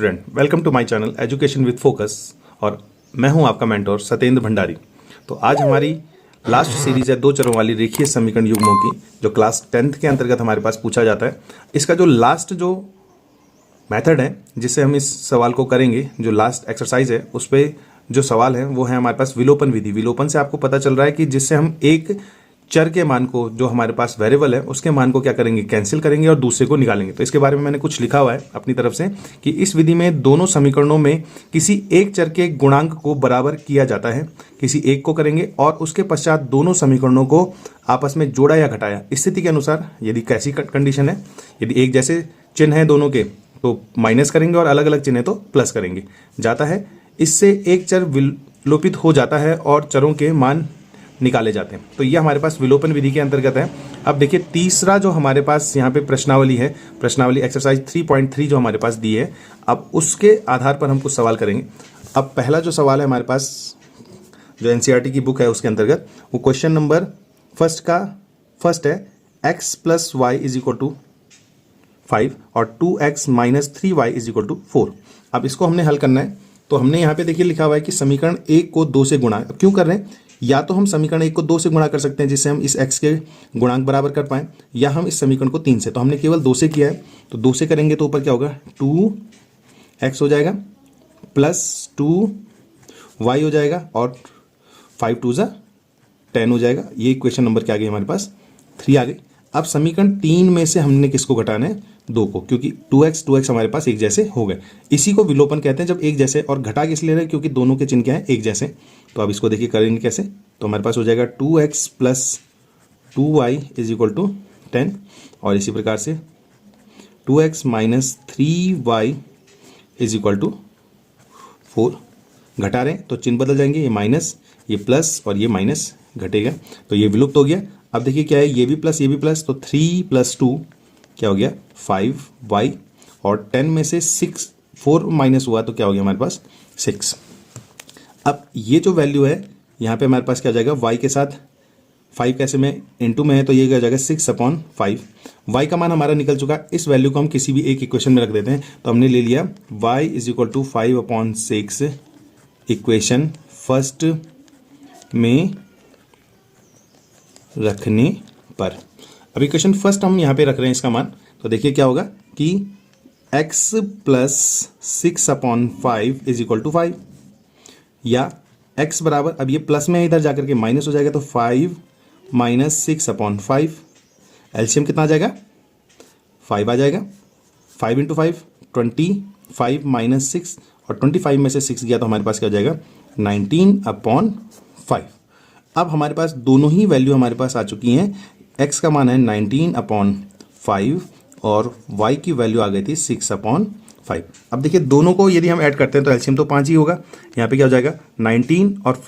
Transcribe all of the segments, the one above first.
Student, welcome to my channel education with focus और मैं हूं आपका मेंटोर सत्येंद्र भंडारी। तो आज हमारी लास्ट सीरीज है दो चरों वाली रेखीय समीकरण युग्मों की, जो क्लास 10th के अंतर्गत हमारे पास पूछा जाता है। इसका जो लास्ट जो मेथड है जिससे हम इस सवाल को करेंगे, जो लास्ट एक्सरसाइज है उस पर जो सवाल है वो है हमारे पास विलोपन विधि। विलोपन से आपको पता चल रहा है कि जिससे हम एक चर के मान को, जो हमारे पास वेरिएबल है उसके मान को क्या करेंगे, कैंसिल करेंगे और दूसरे को निकालेंगे। तो इसके बारे में मैंने कुछ लिखा हुआ है अपनी तरफ से कि इस विधि में दोनों समीकरणों में किसी एक चर के गुणांक को बराबर किया जाता है, किसी एक को करेंगे और उसके पश्चात दोनों समीकरणों को आपस में जोड़ा या घटाया। स्थिति के अनुसार यदि कैसी कंडीशन है, यदि एक जैसे चिन्ह है दोनों के तो माइनस करेंगे और अलग अलग चिन्ह है तो प्लस करेंगे जाता है। इससे एक चर विलोपित हो जाता है और चरों के मान निकाले जाते हैं। तो यह हमारे पास विलोपन विधि के अंतर्गत है। अब देखिए तीसरा जो हमारे पास यहाँ पे प्रश्नावली है, प्रश्नावली एक्सरसाइज 3.3 जो हमारे पास दी है, अब उसके आधार पर हम कुछ सवाल करेंगे। अब पहला जो सवाल है हमारे पास जो एनसीईआरटी की बुक है उसके अंतर्गत, वो क्वेश्चन नंबर फर्स्ट है x plus y is equal to 5 और 2x minus 3y is equal to 4। अब इसको हमने हल करना है। तो हमने यहाँ पे देखिए लिखा हुआ है कि समीकरण 1 को 2 से गुणा क्यों कर रहे हैं, या तो हम समीकरण 1 को 2 से गुणा कर सकते हैं जिससे हम इस x के गुणांक बराबर कर पाएं, या हम इस समीकरण को 3 से। तो हमने केवल 2 से किया है, तो 2 से करेंगे तो ऊपर क्या होगा 2x हो जाएगा प्लस 2y हो जाएगा और 5 2 जा 10 हो जाएगा। ये इक्वेशन नंबर क्या आ गई हमारे पास 3 आ गई। अब समीकरण 3 में से हमने किसको घटाना है, 2 को, क्योंकि 2x हमारे पास एक जैसे हो गए। इसी को विलोपन कहते हैं, जब एक जैसे। और घटा किस ले रहे हैं, क्योंकि दोनों के चिन्ह क्या है एक जैसे। तो अब इसको देखिए करेंगे कैसे, तो हमारे पास हो जाएगा 2x plus 2y is equal to 10 और इसी प्रकार से 2x minus 3y is equal to 4। घटा रहे हैं तो चिन्ह बदल जाएंगे, ये माइनस ये प्लस और ये माइनस घटेगा, तो ये विलुप्त हो गया। अब देखिए क्या है, ये भी प्लस, तो 3 प्लस 2 क्या हो गया 5y और 10 में से 4 माइनस हुआ तो क्या हो गया हमारे पास 6। अब ये जो वैल्यू है यहाँ पे हमारे पास क्या हो जाएगा, y के साथ 5 कैसे में इनटू में है तो ये क्या हो जाएगा 6/5। y का मान हमारा निकल चुका। इस वैल्यू को हम किसी भी एक इक्वेशन में रख देते हैं। तो हमने ले लिया y is equal to 5/6 equation first में रखने पर। अब इक्वेशन फर्स्ट हम यहाँ पे रख रहे हैं इसका मान, तो देखिए क्या होगा कि x plus 6/5 is equal to 5, या x बराबर, अब ये प्लस में इधर जाकर के माइनस हो जाएगा तो 5 माइनस 6/5। एलसीएम कितना आ जाएगा 5 आ जाएगा। 5 इंटू 5 25 माइनस 6 और 25 में से 6 गया तो हमारे पास क्या हो जाएगा 19/5। अब हमारे पास दोनों ही वैल्यू हमारे पास आ चुकी हैं। x का मान है 19/5 और y की वैल्यू आ गई थी 6/5। अब देखिए दोनों को यदि हम ऐड करते हैं तो एलसीएम तो 5 ही होगा। यहाँ पे क्या हो जाएगा 19 और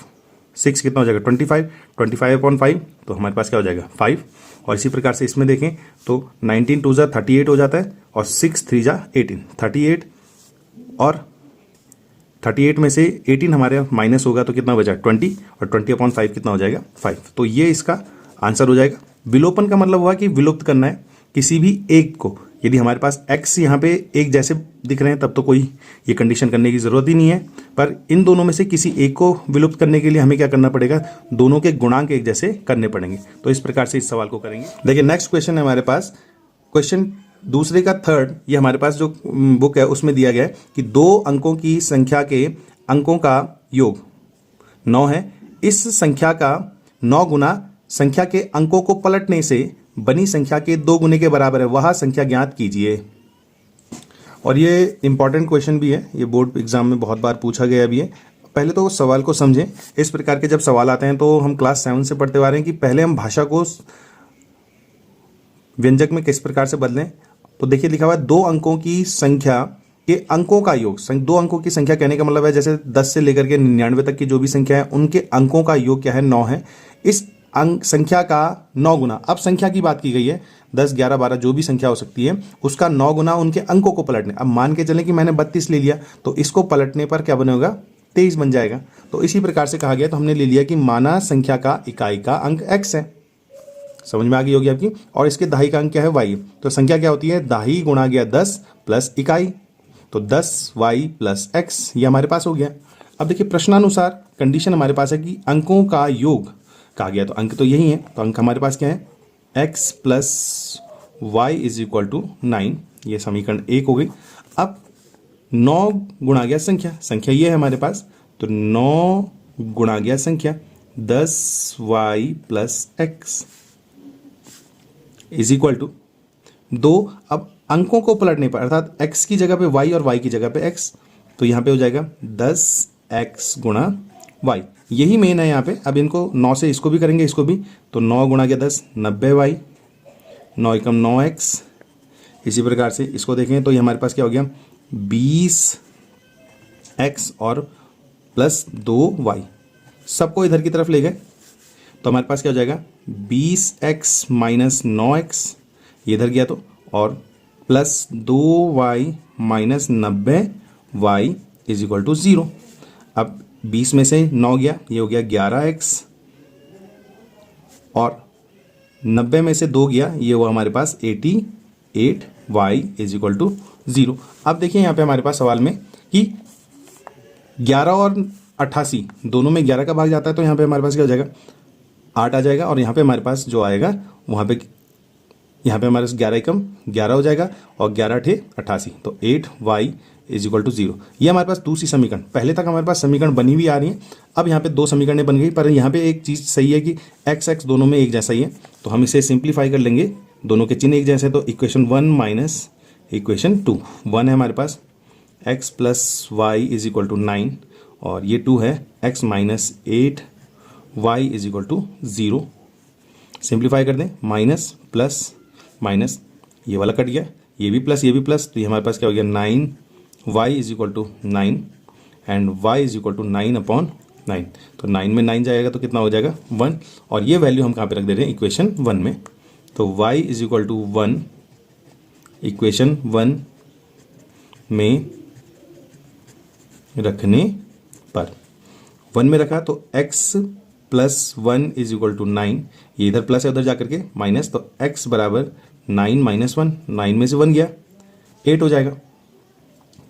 6 कितना हो जाएगा 25/5, तो हमारे पास क्या हो जाएगा 5। और इसी प्रकार से इसमें देखें तो 19 2 जा 38 हो जाता है और 6 3 जा 18, 38 और 38 में से 18 हमारे माइनस होगा तो कितना बचा 20 और 20/5 कितना हो जाएगा 5। तो ये इसका आंसर हो जाएगा। विलोपन का मतलब हुआ कि विलुप्त करना है किसी भी एक को। यदि हमारे पास x यहाँ पे एक जैसे दिख रहे हैं तब तो कोई ये कंडीशन करने की ज़रूरत ही नहीं है, पर इन दोनों में से किसी एक को विलुप्त करने के लिए हमें क्या करना पड़ेगा, दोनों के गुणांक एक जैसे करने पड़ेंगे। तो इस प्रकार से इस सवाल को करेंगे। देखिए नेक्स्ट क्वेश्चन है हमारे पास, क्वेश्चन दूसरे का थर्ड। ये हमारे पास जो बुक है उसमें दिया गया है कि 2 अंकों की संख्या के अंकों का योग 9 है। इस संख्या का 9 गुना संख्या के अंकों को पलटने से बनी संख्या के 2 गुने के बराबर है, वह संख्या ज्ञात कीजिए। और ये इंपॉर्टेंट क्वेश्चन भी है, ये बोर्ड एग्जाम में बहुत बार पूछा गया भी है। पहले तो सवाल को समझें। इस प्रकार के जब सवाल आते हैं तो हम क्लास 7 से पढ़ते आ रहे हैं कि पहले हम भाषा को व्यंजक में किस प्रकार से बदलें। तो देखिए लिखा हुआ है 2 अंकों की संख्या के अंकों का योग। 2 अंकों की संख्या कहने का मतलब है जैसे 10 से लेकर के 99 तक की जो भी संख्या है उनके अंकों का योग क्या है 9 है। इस अंक संख्या का 9 गुना, अब संख्या की बात की गई है 10 11 12 जो भी संख्या हो सकती है उसका 9 गुना उनके अंकों को पलटने। अब मान के चलें कि मैंने 32 ले लिया तो इसको पलटने पर क्या बनेगा 23 बन जाएगा। तो इसी प्रकार से कहा गया, तो हमने ले लिया कि माना संख्या का इकाई का अंक x है। समझ में आ गई होगी आपकी। और इसके दाही का अंक क्या है y। तो संख्या क्या होती है दाही गुणा गया 10 प्लस इकाई। तो 10y प्लस x ये हमारे पास हो गया। अब देखिए प्रश्नानुसार कंडीशन हमारे पास है कि अंकों का योग कहा गया, तो अंक तो यही है, तो अंक हमारे पास क्या है, x plus y is equal to 9, ये समीकरण 1 हो गई। अब 9 गुणा गया संख्या ये है हमारे पास, तो 9 गुणा गया संख्या 10y plus x is equal to 2। अब अंकों को पलटने पर अर्थात x की जगह पे y और y की जगह पे x, तो यहाँ पे हो जाएगा 10x गुणा y, यही मेन है यहाँ पे। अब इनको 9 से इसको भी करेंगे, इसको भी, तो 9 गुणा गया 10, 90y, 9 एकम 9x। इसी प्रकार से इसको देखें तो ये हमारे पास क्या हो गया, 20x और प्लस 2y, सबको इधर की तरफ ले गए, तो हमारे पास क्या हो जाएगा 20x माइनस 9x, ये इधर गया तो, और plus 2y minus 90y is equal to 0। अब 20 में से 9 गया, ये हो गया 11x, और 90 में से 2 गया, ये हुआ हमारे पास 88y इज इक्वल टू 0। अब देखिए यहाँ पे हमारे पास सवाल में कि 11 और 88 दोनों में 11 का भाग जाता है, तो यहाँ पे हमारे पास क्या हो जाएगा, 8 आ जाएगा, और यहाँ पे हमारे पास जो आएगा वहाँ पे हमारे पास 11 एकम 11 हो जाएगा, और 11 अठे 88, तो 8y इज इक्वल टू 0। ये हमारे पास दूसरी समीकरण, पहले तक हमारे पास समीकरण बनी हुई आ रही है, अब यहाँ पे 2 समीकरणें बन गई, पर यहाँ पे एक चीज़ सही है कि x दोनों में एक जैसा ही है, तो हम इसे सिंप्लीफाई कर लेंगे, दोनों के चिन्ह एक जैसे, तो इक्वेशन 1 माइनस इक्वेशन 2, 1 है हमारे पास x plus y is equal to 9, और ये 2 है x minus 8y is equal to 0। Simplify कर दें, माइनस प्लस माइनस, ये वाला कट गया, ये भी प्लस ये भी प्लस, तो ये हमारे पास क्या हो गया 9y is equal to 9 and y is equal to 9/9, तो 9 में 9 जाएगा तो कितना हो जाएगा 1, और ये वैल्यू हम कहाँ पे रख दे रहे हैं, इक्वेशन 1 में, तो y is equal to 1 equation 1 में रखने पर, 1 में रखा तो x plus 1 is equal to 9, ये इधर प्लस है उधर जाकर के माइनस, तो x बराबर 9 माइनस 1, 9 में से 1 गया 8 हो जाएगा।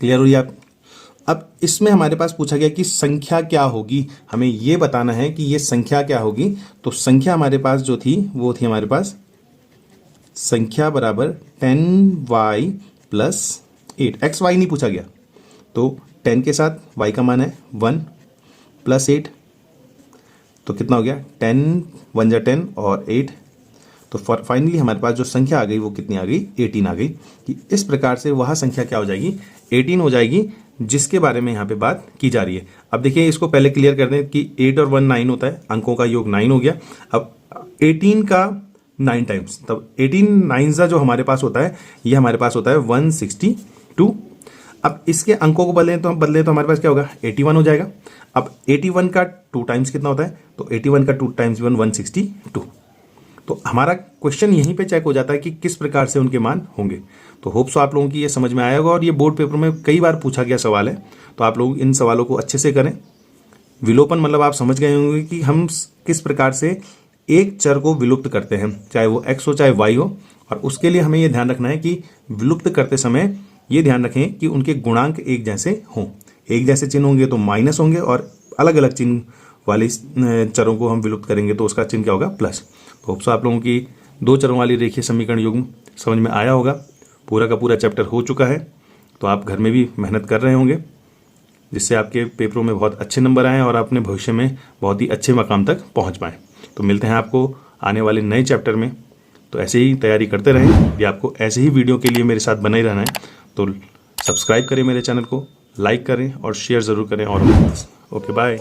क्लियर हो रही है आप। अब इसमें हमारे पास पूछा गया कि संख्या क्या होगी, हमें ये बताना है कि ये संख्या क्या होगी, तो संख्या हमारे पास जो थी वो थी हमारे पास संख्या बराबर 10y प्लस 8, एक्स वाई नहीं पूछा गया, तो 10 के साथ y का मान है 1 प्लस 8, तो कितना हो गया 10 1 जा 10 और 8, तो फाइनली हमारे पास जो संख्या आ गई वो कितनी आ गई 18 आ गई। कि इस प्रकार से वह संख्या क्या हो जाएगी 18 हो जाएगी, जिसके बारे में यहाँ पे बात की जा रही है। अब देखिए इसको पहले क्लियर कर दें कि 8 और 1 9 होता है, अंकों का योग 9 हो गया। अब 18 का 9 टाइम्स, तब 18 9 जो हमारे पास होता है ये हमारे पास होता है 162। अब इसके अंकों को बदलें तो हमारे पास क्या होगा 81 हो जाएगा। अब 81 का 2 टाइम्स कितना होता है, तो 81 का 2 टाइम्स 162। तो हमारा क्वेश्चन यहीं पे चेक हो जाता है कि किस प्रकार से उनके मान होंगे। तो होप सो आप लोगों की ये समझ में आया होगा, और ये बोर्ड पेपर में कई बार पूछा गया सवाल है, तो आप लोग इन सवालों को अच्छे से करें। विलोपन मतलब आप समझ गए होंगे कि हम किस प्रकार से एक चर को विलुप्त करते हैं, चाहे वो x हो चाहे y हो, और उसके लिए हमें ये ध्यान रखना है कि विलुप्त करते समय ये ध्यान रखें कि उनके गुणांक एक जैसे हों। एक जैसे चिन्ह होंगे तो माइनस होंगे, और अलग अलग चिन्ह वाले चरों को हम विलुप्त करेंगे तो उसका चिन्ह क्या होगा प्लस। तो होप सो आप लोगों की 2 चरों वाली रेखीय समीकरण युग्म समझ में आया होगा। पूरा का पूरा चैप्टर हो चुका है, तो आप घर में भी मेहनत कर रहे होंगे, जिससे आपके पेपरों में बहुत अच्छे नंबर आएँ और अपने भविष्य में बहुत ही अच्छे मकाम तक पहुँच पाएँ। तो मिलते हैं आपको आने वाले नए चैप्टर में। तो ऐसे ही तैयारी करते रहें। यदि आपको ऐसे ही वीडियो के लिए मेरे साथ बना ही रहना है तो सब्सक्राइब करें मेरे चैनल को, लाइक करें और शेयर ज़रूर करें। और ओके बाय।